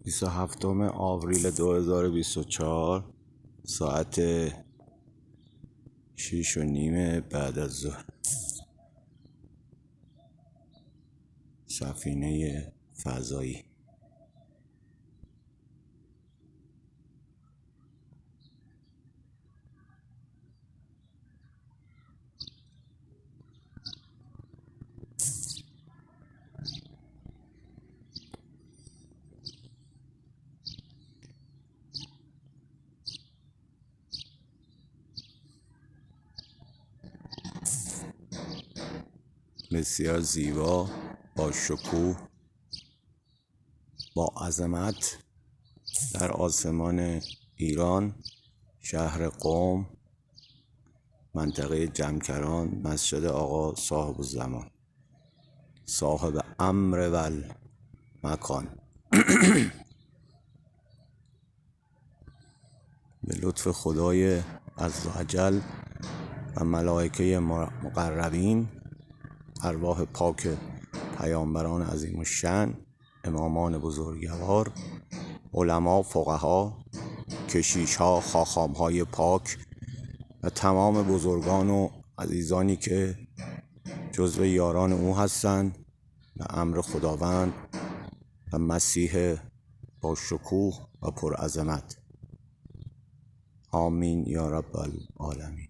27 آوریل 2024 ساعت 6:30 بعد از ظهر. سفینه فضایی بسیار زیبا، با شکوه، با عظمت در آسمان ایران، شهر قم، منطقه جمکران، مسجد آقا صاحب الزمان، صاحب امر و مکان. به لطف خدای عزوجل و ملائکه مقربین، ارواح پاک پیامبران عظیم الشأن، امامان بزرگوار، علما، فقها، کشیش‌ها، خاخام‌های پاک و تمام بزرگان و عزیزانی که جزو یاران او هستند و امر خداوند و مسیح با شکوه و پرعظمت. آمین یا رب العالمین.